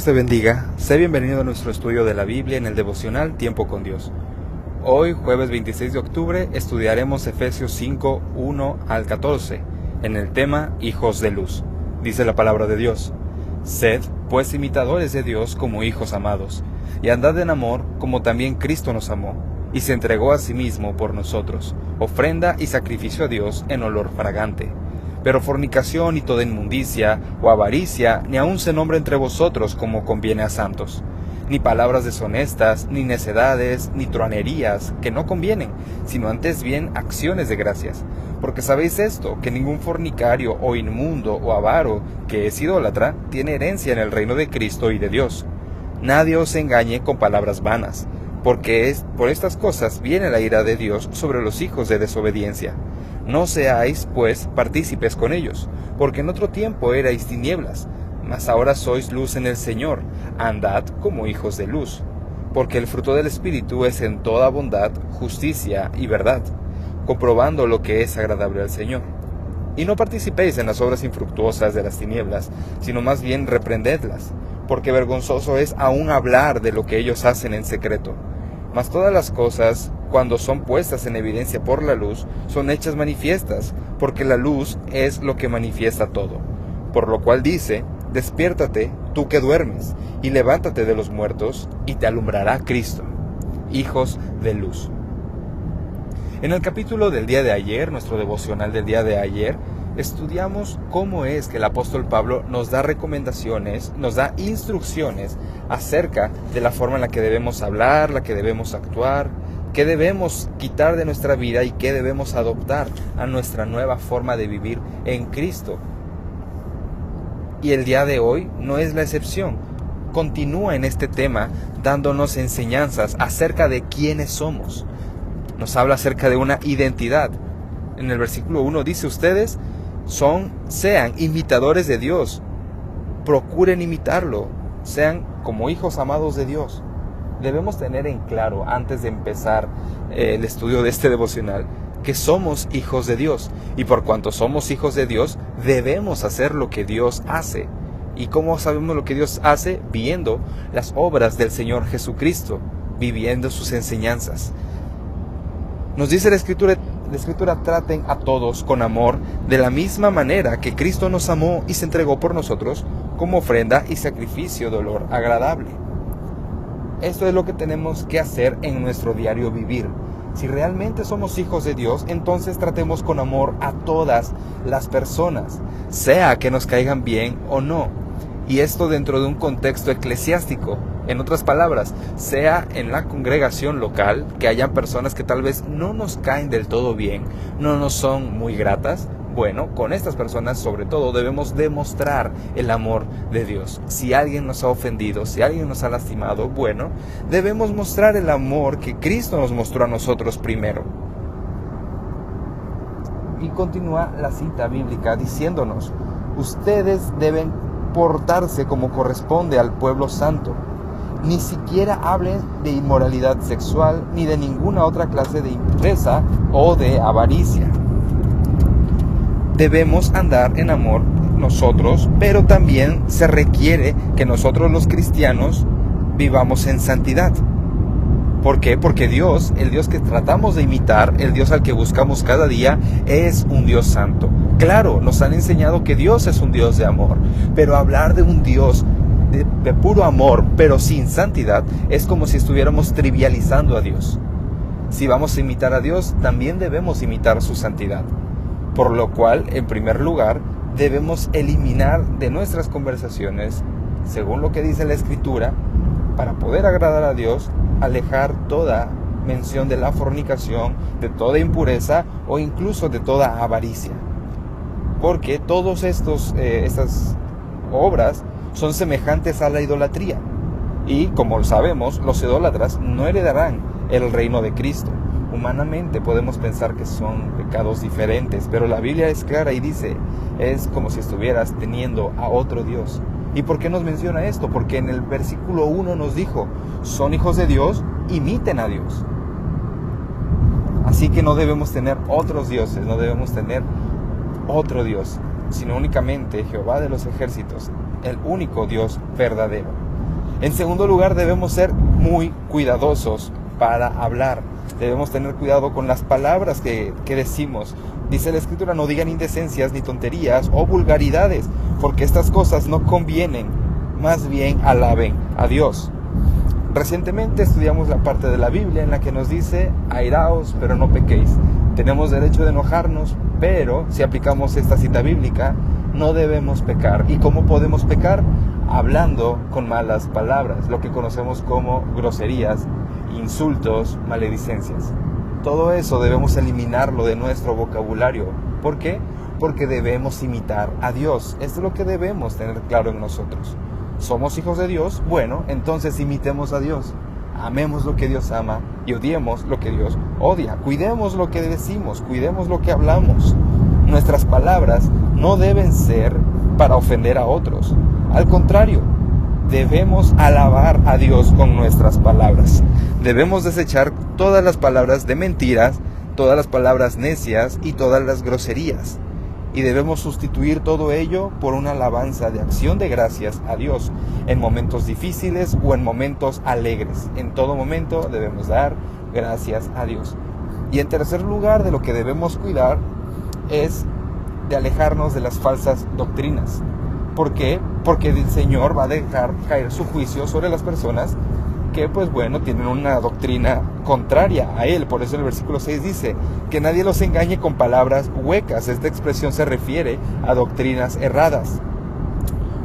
Dios te bendiga. Sé bienvenido a nuestro estudio de la Biblia en el devocional Tiempo con Dios. Hoy, jueves 26 de octubre, estudiaremos Efesios 5, 1 al 14, en el tema Hijos de Luz. Dice la palabra de Dios: Sed, pues, imitadores de Dios como hijos amados, y andad en amor como también Cristo nos amó, y se entregó a sí mismo por nosotros, ofrenda y sacrificio a Dios en olor fragante. Pero fornicación y toda inmundicia o avaricia ni aun se nombre entre vosotros como conviene a santos, ni palabras deshonestas, ni necedades, ni truanerías, que no convienen, sino antes bien acciones de gracias. Porque sabéis esto, que ningún fornicario o inmundo o avaro, que es idólatra, tiene herencia en el reino de Cristo y de Dios. Nadie os engañe con palabras vanas, porque por estas cosas viene la ira de Dios sobre los hijos de desobediencia. No seáis, pues, partícipes con ellos, porque en otro tiempo erais tinieblas, mas ahora sois luz en el Señor. Andad como hijos de luz, porque el fruto del Espíritu es en toda bondad, justicia y verdad, comprobando lo que es agradable al Señor. Y no participéis en las obras infructuosas de las tinieblas, sino más bien reprendedlas, porque vergonzoso es aún hablar de lo que ellos hacen en secreto. Mas todas las cosas, cuando son puestas en evidencia por la luz, son hechas manifiestas, porque la luz es lo que manifiesta todo. Por lo cual dice: Despiértate, tú que duermes, y levántate de los muertos, y te alumbrará Cristo. Hijos de luz. En el capítulo del día de ayer, nuestro devocional del día de ayer, estudiamos cómo es que el apóstol Pablo nos da recomendaciones, nos da instrucciones acerca de la forma en la que debemos hablar, la que debemos actuar, qué debemos quitar de nuestra vida y qué debemos adoptar a nuestra nueva forma de vivir en Cristo. Y el día de hoy no es la excepción. Continúa en este tema dándonos enseñanzas acerca de quiénes somos. Nos habla acerca de una identidad. En el versículo 1 dice: ustedes sean imitadores de Dios, procuren imitarlo, sean como hijos amados de Dios. Debemos tener en claro, antes de empezar el estudio de este devocional, que somos hijos de Dios, y por cuanto somos hijos de Dios, debemos hacer lo que Dios hace. ¿Y cómo sabemos lo que Dios hace? Viendo las obras del Señor Jesucristo, viviendo sus enseñanzas. Nos dice la Escritura, traten a todos con amor, de la misma manera que Cristo nos amó y se entregó por nosotros como ofrenda y sacrificio de olor agradable. Esto es lo que tenemos que hacer en nuestro diario vivir. Si realmente somos hijos de Dios, entonces tratemos con amor a todas las personas, sea que nos caigan bien o no. Y esto dentro de un contexto eclesiástico. En otras palabras, sea en la congregación local, que hayan personas que tal vez no nos caen del todo bien, no nos son muy gratas. Bueno, con estas personas sobre todo debemos demostrar el amor de Dios. Si alguien nos ha ofendido, si alguien nos ha lastimado, bueno, debemos mostrar el amor que Cristo nos mostró a nosotros primero. Y continúa la cita bíblica diciéndonos: ustedes deben portarse como corresponde al pueblo santo. Ni siquiera hablen de inmoralidad sexual ni de ninguna otra clase de impureza o de avaricia. Debemos andar en amor nosotros, pero también se requiere que nosotros los cristianos vivamos en santidad. ¿Por qué? Porque Dios, el Dios que tratamos de imitar, el Dios al que buscamos cada día, es un Dios santo. Claro, nos han enseñado que Dios es un Dios de amor, pero hablar de un Dios de puro amor, pero sin santidad, es como si estuviéramos trivializando a Dios. Si vamos a imitar a Dios, también debemos imitar su santidad. Por lo cual, en primer lugar, debemos eliminar de nuestras conversaciones, según lo que dice la Escritura, para poder agradar a Dios, alejar toda mención de la fornicación, de toda impureza o incluso de toda avaricia. Porque todas estas obras son semejantes a la idolatría. Y como sabemos, los idólatras no heredarán el reino de Cristo. Humanamente podemos pensar que son pecados diferentes, pero la Biblia es clara y dice: es como si estuvieras teniendo a otro Dios. ¿Y por qué nos menciona esto? Porque en el versículo 1 nos dijo: son hijos de Dios, imiten a Dios. Así que no debemos tener otros dioses, no debemos tener otro Dios, sino únicamente Jehová de los ejércitos, el único Dios verdadero. En segundo lugar, debemos ser muy cuidadosos para hablar. Debemos tener cuidado con las palabras que decimos. Dice la Escritura, no digan indecencias, ni tonterías o vulgaridades, porque estas cosas no convienen, más bien alaben a Dios. Recientemente estudiamos la parte de la Biblia en la que nos dice, airaos, pero no pequéis. Tenemos derecho de enojarnos, pero si aplicamos esta cita bíblica, no debemos pecar. ¿Y cómo podemos pecar? Hablando con malas palabras, lo que conocemos como groserías, insultos, maledicencias. Todo eso debemos eliminarlo de nuestro vocabulario. ¿Por qué? Porque debemos imitar a Dios. Esto es lo que debemos tener claro en nosotros. ¿Somos hijos de Dios? Bueno, entonces imitemos a Dios. Amemos lo que Dios ama y odiemos lo que Dios odia. Cuidemos lo que decimos, cuidemos lo que hablamos. Nuestras palabras no deben ser para ofender a otros. Al contrario, debemos alabar a Dios con nuestras palabras. Debemos desechar todas las palabras de mentiras, todas las palabras necias y todas las groserías. Y debemos sustituir todo ello por una alabanza de acción de gracias a Dios en momentos difíciles o en momentos alegres. En todo momento debemos dar gracias a Dios. Y en tercer lugar, de lo que debemos cuidar es de alejarnos de las falsas doctrinas. ¿Por qué? Porque el Señor va a dejar caer su juicio sobre las personas que, tienen una doctrina contraria a Él. Por eso el versículo 6 dice, que nadie los engañe con palabras huecas. Esta expresión se refiere a doctrinas erradas.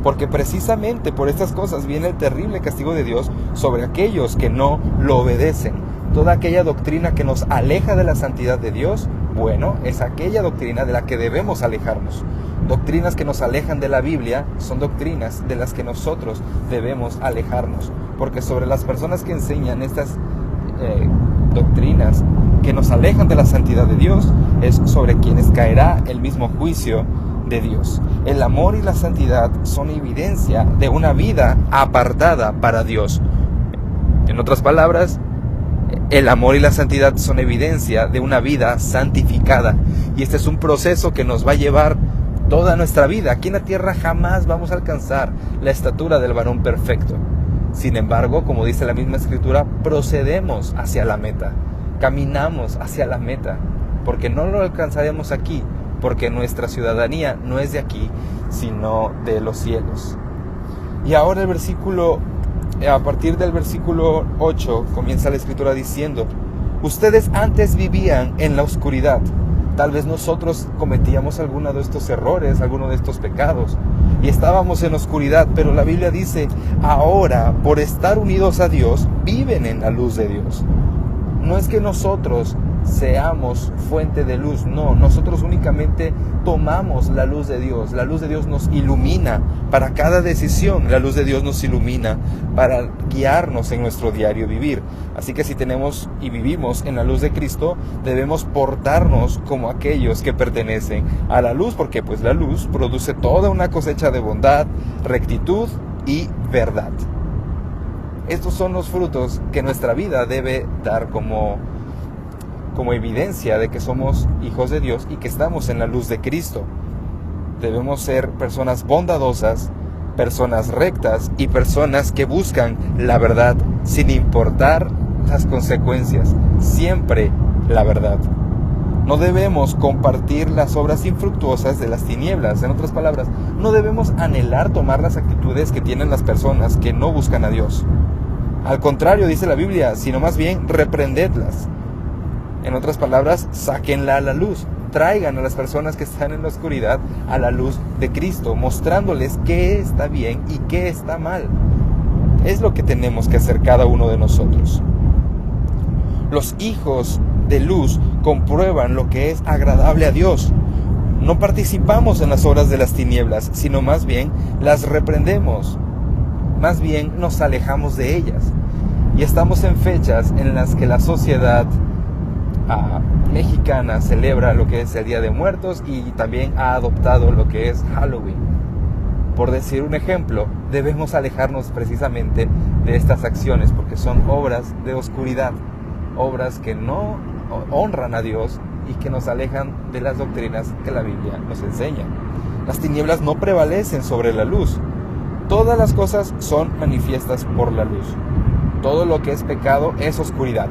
Porque precisamente por estas cosas viene el terrible castigo de Dios sobre aquellos que no lo obedecen. Toda aquella doctrina que nos aleja de la santidad de Dios, es aquella doctrina de la que debemos alejarnos. Doctrinas que nos alejan de la Biblia son doctrinas de las que nosotros debemos alejarnos. Porque sobre las personas que enseñan estas doctrinas que nos alejan de la santidad de Dios, es sobre quienes caerá el mismo juicio de Dios. El amor y la santidad son evidencia de una vida apartada para Dios. En otras palabras, el amor y la santidad son evidencia de una vida santificada. Y este es un proceso que nos va a llevar toda nuestra vida. Aquí en la tierra jamás vamos a alcanzar la estatura del varón perfecto. Sin embargo, como dice la misma Escritura, procedemos hacia la meta. Caminamos hacia la meta. Porque no lo alcanzaremos aquí. Porque nuestra ciudadanía no es de aquí, sino de los cielos. Y ahora a partir del versículo 8, comienza la Escritura diciendo, ustedes antes vivían en la oscuridad. Tal vez nosotros cometíamos alguno de estos errores, alguno de estos pecados, y estábamos en oscuridad, pero la Biblia dice, ahora, por estar unidos a Dios, viven en la luz de Dios. No es que nosotros seamos fuente de luz, no, nosotros únicamente tomamos la luz de Dios. La luz de Dios nos ilumina para cada decisión, la luz de Dios nos ilumina para guiarnos en nuestro diario vivir. Así que si tenemos y vivimos en la luz de Cristo, debemos portarnos como aquellos que pertenecen a la luz, porque la luz produce toda una cosecha de bondad, rectitud y verdad. Estos son los frutos que nuestra vida debe dar como evidencia de que somos hijos de Dios y que estamos en la luz de Cristo. Debemos ser personas bondadosas, personas rectas y personas que buscan la verdad sin importar las consecuencias. Siempre la verdad. No debemos compartir las obras infructuosas de las tinieblas. En otras palabras, no debemos anhelar tomar las actitudes que tienen las personas que no buscan a Dios. Al contrario, dice la Biblia, sino más bien reprendedlas. En otras palabras, sáquenla a la luz. Traigan a las personas que están en la oscuridad a la luz de Cristo, mostrándoles qué está bien y qué está mal. Es lo que tenemos que hacer cada uno de nosotros. Los hijos de luz comprueban lo que es agradable a Dios. No participamos en las obras de las tinieblas, sino más bien las reprendemos. Más bien nos alejamos de ellas. Y estamos en fechas en las que la sociedad mexicana celebra lo que es el Día de Muertos y también ha adoptado lo que es Halloween. Por decir un ejemplo, debemos alejarnos precisamente de estas acciones porque son obras de oscuridad, obras que no honran a Dios y que nos alejan de las doctrinas que la Biblia nos enseña. Las tinieblas no prevalecen sobre la luz. Todas las cosas son manifiestas por la luz. Todo lo que es pecado es oscuridad.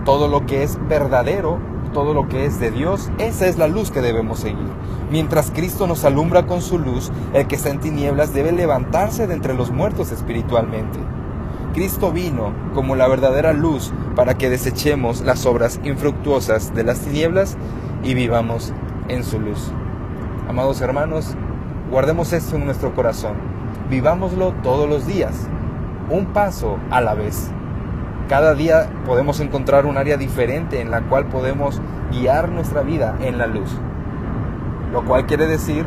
Todo lo que es verdadero, todo lo que es de Dios, esa es la luz que debemos seguir. Mientras Cristo nos alumbra con su luz, el que está en tinieblas debe levantarse de entre los muertos espiritualmente. Cristo vino como la verdadera luz para que desechemos las obras infructuosas de las tinieblas y vivamos en su luz. Amados hermanos, guardemos esto en nuestro corazón. Vivámoslo todos los días, un paso a la vez. Cada día podemos encontrar un área diferente en la cual podemos guiar nuestra vida en la luz. Lo cual quiere decir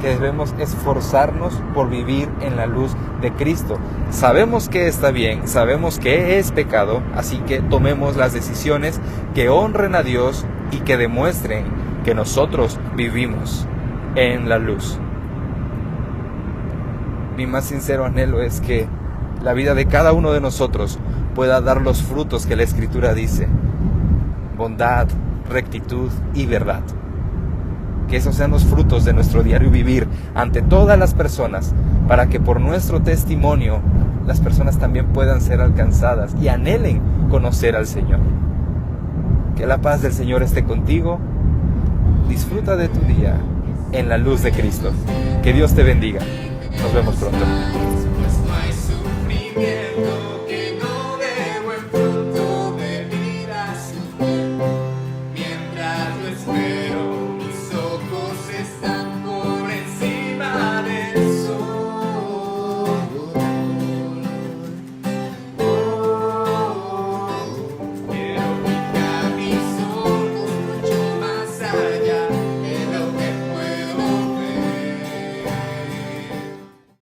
que debemos esforzarnos por vivir en la luz de Cristo. Sabemos que está bien, sabemos que es pecado, así que tomemos las decisiones que honren a Dios y que demuestren que nosotros vivimos en la luz. Mi más sincero anhelo es que la vida de cada uno de nosotros pueda dar los frutos que la Escritura dice: bondad, rectitud y verdad. Que esos sean los frutos de nuestro diario vivir ante todas las personas, para que por nuestro testimonio las personas también puedan ser alcanzadas y anhelen conocer al Señor. Que la paz del Señor esté contigo. Disfruta de tu día en la luz de Cristo. Que Dios te bendiga. Nos vemos pronto.